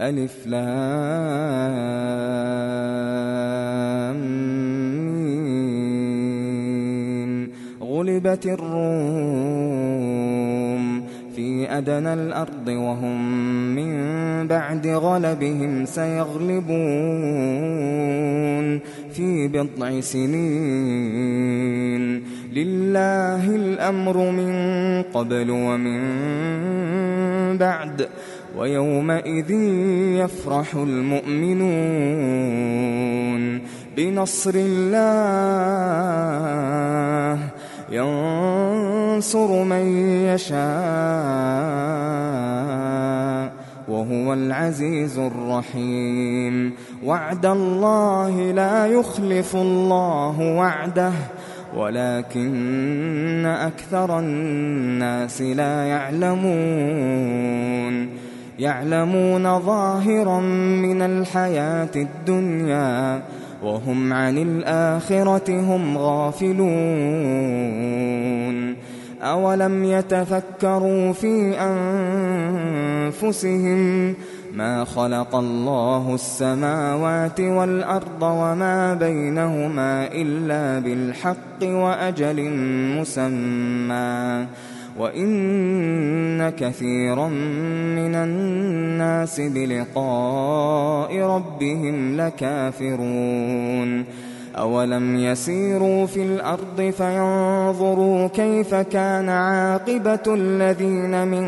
ألف لام ميم. غلبت الروم في أدنى الأرض وهم من بعد غلبهم سيغلبون في بضع سنين. لله الأمر من قبل ومن بعد ويومئذ يفرح المؤمنون بنصر الله ينصر من يشاء وهو العزيز الرحيم. وعد الله لا يخلف الله وعده ولكن أكثر الناس لا يعلمون ظاهرا من الحياة الدنيا وهم عن الآخرة هم غافلون. أولم يتفكروا في أنفسهم ما خلق الله السماوات والأرض وما بينهما إلا بالحق وأجل مسمى وإن كثيرا من الناس بلقاء ربهم لكافرون. أولم يسيروا في الأرض فينظروا كيف كان عاقبة الذين من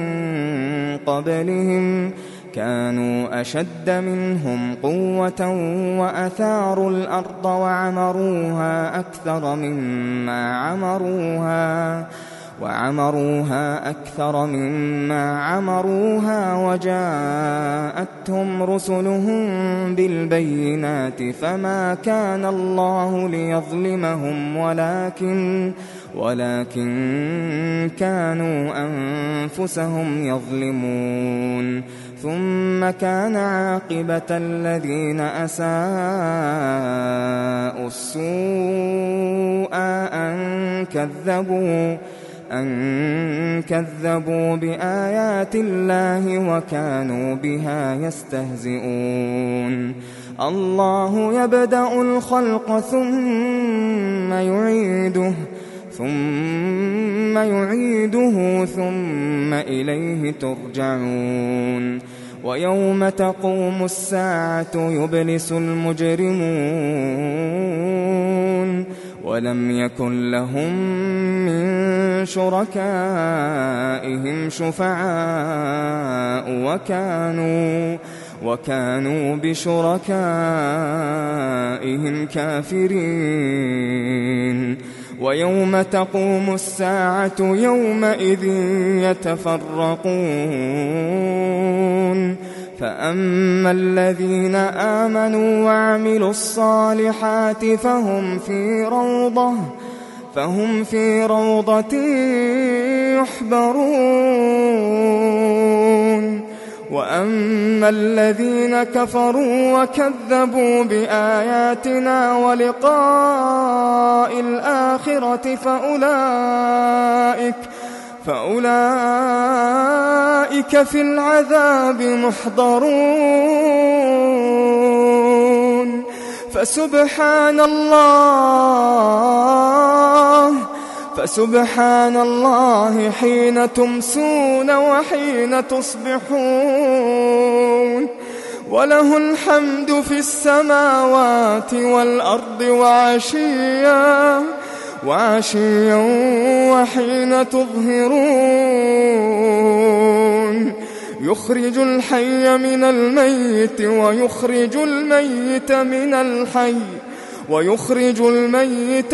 قبلهم كانوا أشد منهم قوة وأثاروا الأرض وعمروها أكثر مما عمروها وجاءتهم رسلهم بالبينات فما كان الله ليظلمهم ولكن كانوا أنفسهم يظلمون. ثم كان عاقبة الذين أساءوا السوء أن كذبوا بآيات الله وكانوا بها يستهزئون. الله يبدأ الخلق ثم يعيده ثم إليه ترجعون. ويوم تقوم الساعة يبلس المجرمون ولم يكن لهم من شركائهم شفعاء وكانوا بشركائهم كافرين. ويوم تقوم الساعة يومئذ يتفرقون فأما الذين آمنوا وعملوا الصالحات فهم في روضة يحبرون. وأما الذين كفروا وكذبوا بآياتنا ولقاء الآخرة فأولئك في العذاب محضرون. فسبحان الله حين تمسون وحين تصبحون وله الحمد في السماوات والأرض وعشيا وحين تظهرون. يخرج الحي من الميت ويخرج الميت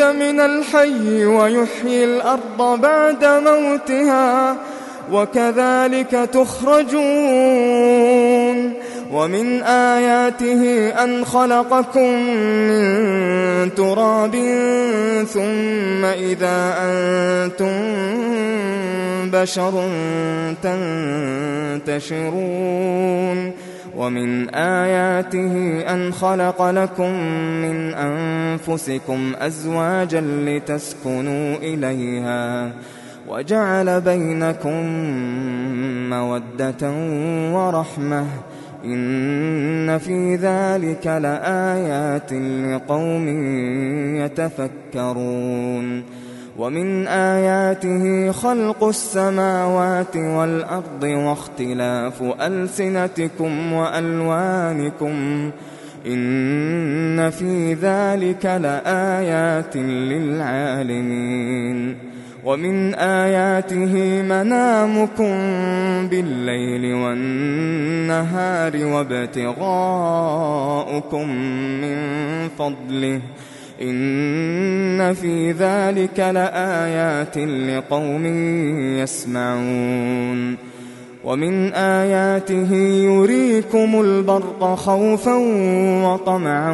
من الحي ويحيي الأرض بعد موتها وكذلك تخرجون. ومن آياته أن خلقكم من تراب ثم إذا أنتم بشر تنتشرون. ومن آياته أن خلق لكم من أنفسكم أزواجا لتسكنوا إليها وجعل بينكم مودة ورحمة إن في ذلك لآيات لقوم يتفكرون ومن آياته خلق السماوات والأرض واختلاف ألسنتكم وألوانكم إن في ذلك لآيات للعالمين ومن آياته منامكم بالليل والنهار وابتغاؤكم من فضله إن في ذلك لآيات لقوم يسمعون ومن آياته يريكم البرق خوفا وطمعا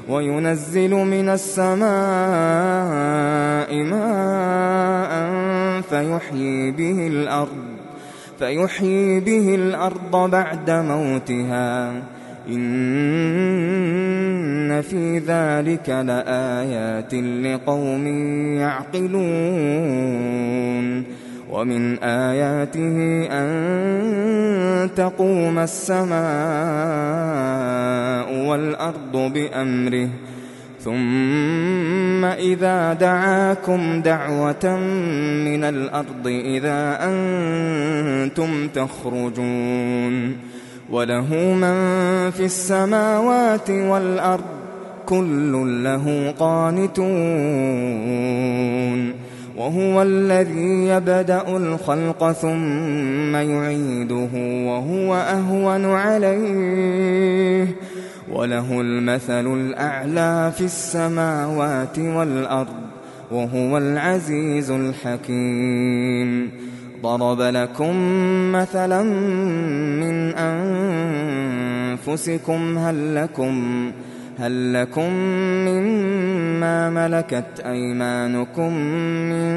وينزل من السماء ماء فيحيي به الأرض بعد موتها إن في ذلك لآيات لقوم يعقلون ومن آياته أن تقوم السماء والأرض بأمره ثم إذا دعاكم دعوة من الأرض إذا أنتم تخرجون وله من في السماوات والأرض كل له قانتون وهو الذي يبدأ الخلق ثم يعيده وهو أهون عليه وله المثل الأعلى في السماوات والأرض وهو العزيز الحكيم ضرب لكم مثلا من أنفسكم هل لكم مما ملكت أيمانكم من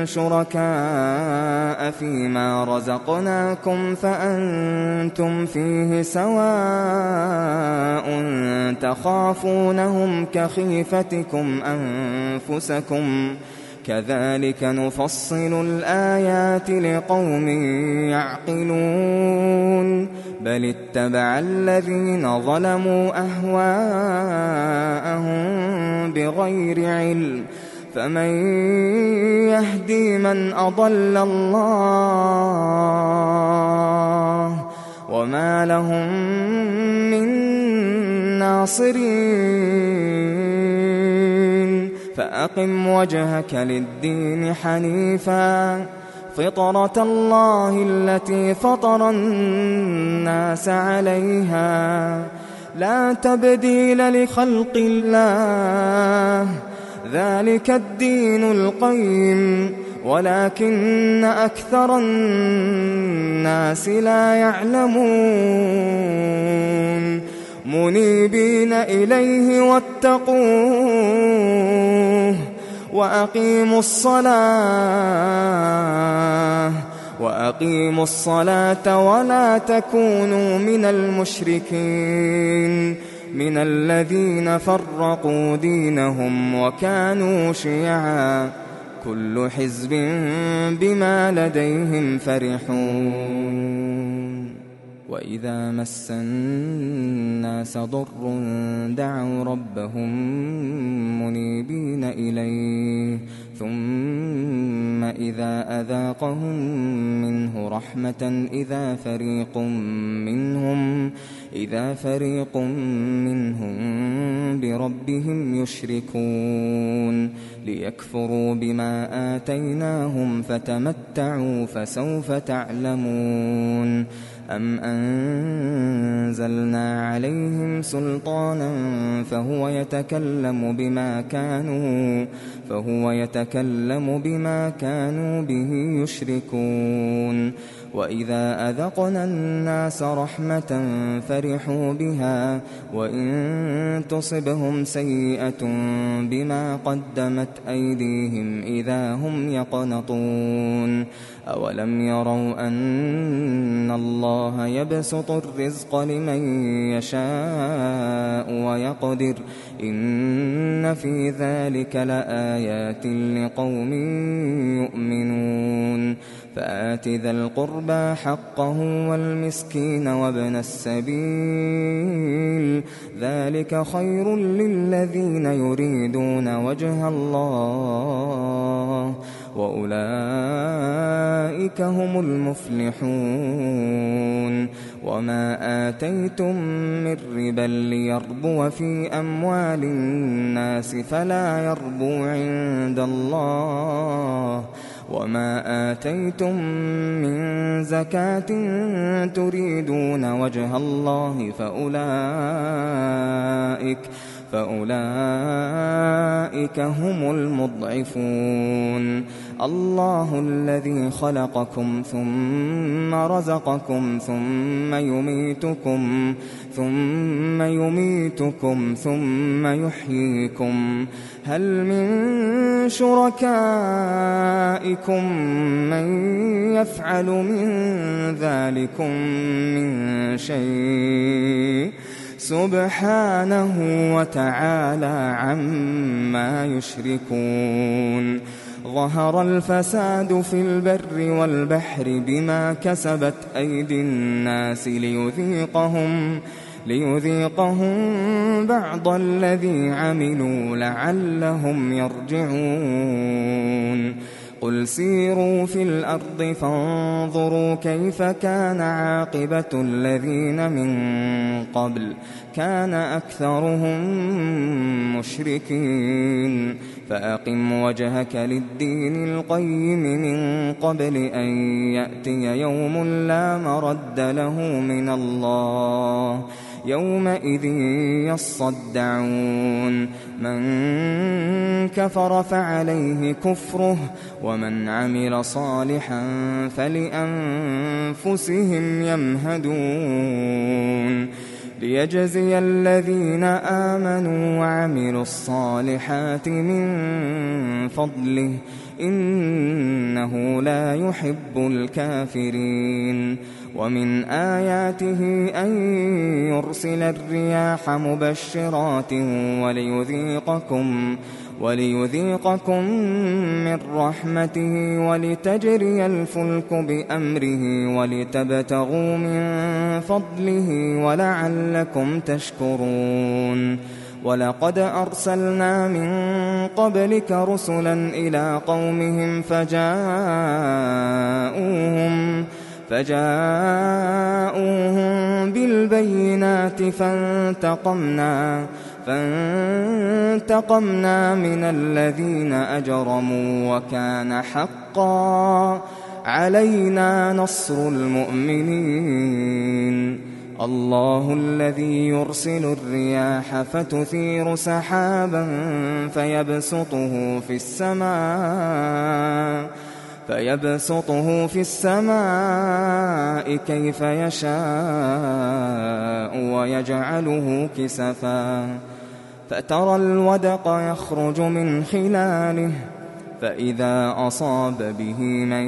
شركاء فيما رزقناكم فأنتم فيه سواء تخافونهم كخيفتكم أنفسكم كذلك نفصل الآيات لقوم يعقلون بل اتبع الذين ظلموا أهواءهم بغير علم فمن يهدي من أضل الله وما لهم من ناصرين فأقم وجهك للدين حنيفا فطرة الله التي فطر الناس عليها لا تبديل لخلق الله ذلك الدين القيم ولكن أكثر الناس لا يعلمون منيبين إليه واتقوه وأقيموا الصلاة ولا تكونوا من المشركين من الذين فرقوا دينهم وكانوا شيعا كل حزب بما لديهم فرحون وإذا مس الناس ضر دعوا ربهم منيبين إليه ثم إذا أذاقهم منه رحمة إذا فريق منهم بربهم يشركون ليكفروا بما آتيناهم فتمتعوا فسوف تعلمون أم أنزلنا عليهم سلطانا فهو يتكلم بما كانوا به يشركون وإذا أذقنا الناس رحمة فرحوا بها وإن تصبهم سيئة بما قدمت أيديهم إذا هم يقنطون أولم يروا أن الله يبسط الرزق لمن يشاء ويقدر إن في ذلك لآيات لقوم يؤمنون فآت ذا القربى حقه والمسكين وابن السبيل ذلك خير للذين يريدون وجه الله وأولئك هم المفلحون وما آتيتم من ربا ليربو في أموال الناس فلا يربو عند الله وما آتيتم من زكاة تريدون وجه الله فأولئك هم المضعفون الله الذي خلقكم ثم رزقكم ثم يميتكم ثم يحييكم هل من شركائكم من يفعل من ذلكم من شيء سبحانه وتعالى عما يشركون ظهر الفساد في البر والبحر بما كسبت أيدي الناس ليذيقهم بعض الذي عملوا لعلهم يرجعون قل سيروا في الأرض فانظروا كيف كان عاقبة الذين من قبل كان أكثرهم مشركين فأقم وجهك للدين القيم من قبل أن يأتي يوم لا مرد له من الله يومئذ يصدعون من كفر فعليه كفره ومن عمل صالحا فلأنفسهم يمهدون ليجزي الذين آمنوا وعملوا الصالحات من فضله إنه لا يحب الكافرين ومن آياته أن يرسل الرياح مبشرات وليذيقكم من رحمته ولتجري الفلك بأمره ولتبتغوا من فضله ولعلكم تشكرون ولقد أرسلنا من قبلك رسلا إلى قومهم فجاءوهم بالبينات فانتقمنا من الذين أجرموا وكان حقا علينا نصر المؤمنين الله الذي يرسل الرياح فتثير سحابا فيبسطه في السماء كيف يشاء ويجعله كسفا فترى الودق يخرج من خلاله فإذا أصاب به من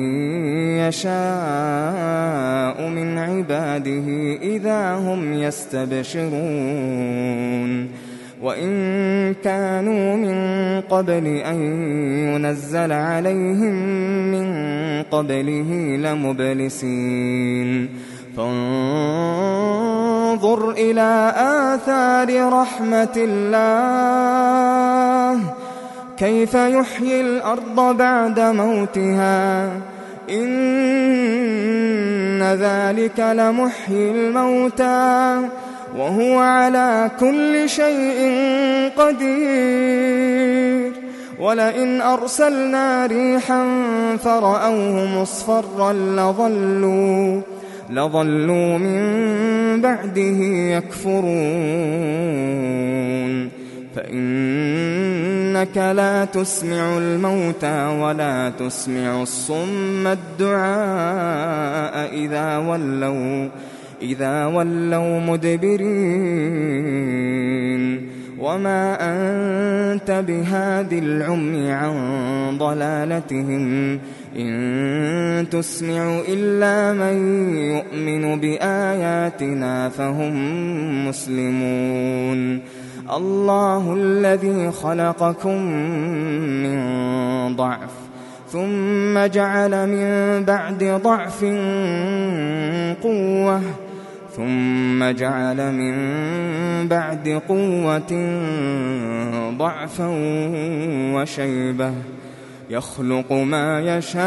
يشاء من عباده إذا هم يستبشرون وإن كانوا من قبل أن ينزل عليهم من قبله لمبلسين فانظر إلى آثار رحمة الله كيف يحيي الأرض بعد موتها إن ذلك لمحيي الموتى وهو على كل شيء قدير ولئن أرسلنا ريحا فرأوه مصفرا لظلوا من بعده يكفرون فإنك لا تسمع الموتى ولا تسمع الصم الدعاء إذا ولوا مدبرين وما أنت بهاد العمي عن ضلالتهم إن تسمع إلا من يؤمن بآياتنا فهم مسلمون الله الذي خلقكم من ضعف ثم جعل من بعد ضعف قوة ثم جعل من بعد قوة ضعفا وشيبة يخلق ما يشاء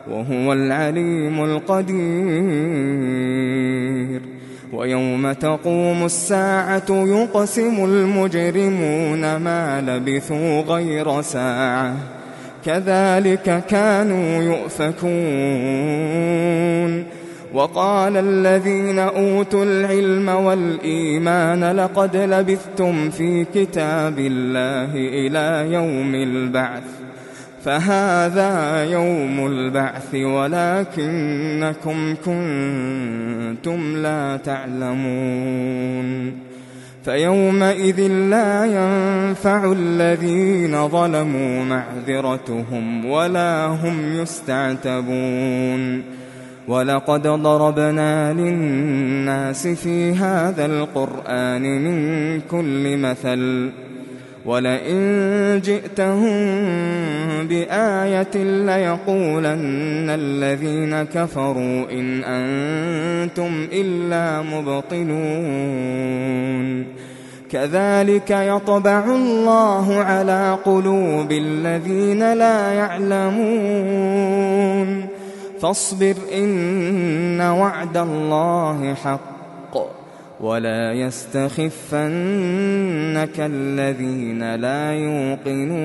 وهو العليم القدير ويوم تقوم الساعة يقسم المجرمون ما لبثوا غير ساعة كذلك كانوا يؤفكون وقال الذين أوتوا العلم والإيمان لقد لبثتم في كتاب الله إلى يوم البعث فهذا يوم البعث ولكنكم كنتم لا تعلمون فيومئذ لا ينفع الذين ظلموا معذرتهم ولا هم يستعتبون ولقد ضربنا للناس في هذا القرآن من كل مثل ولئن جئتهم بآية ليقولن الذين كفروا إن أنتم إلا مبطلون كذلك يطبع الله على قلوب الذين لا يعلمون فاصبر إن وعد الله حق ولا يستخفنك الذين لا يوقنون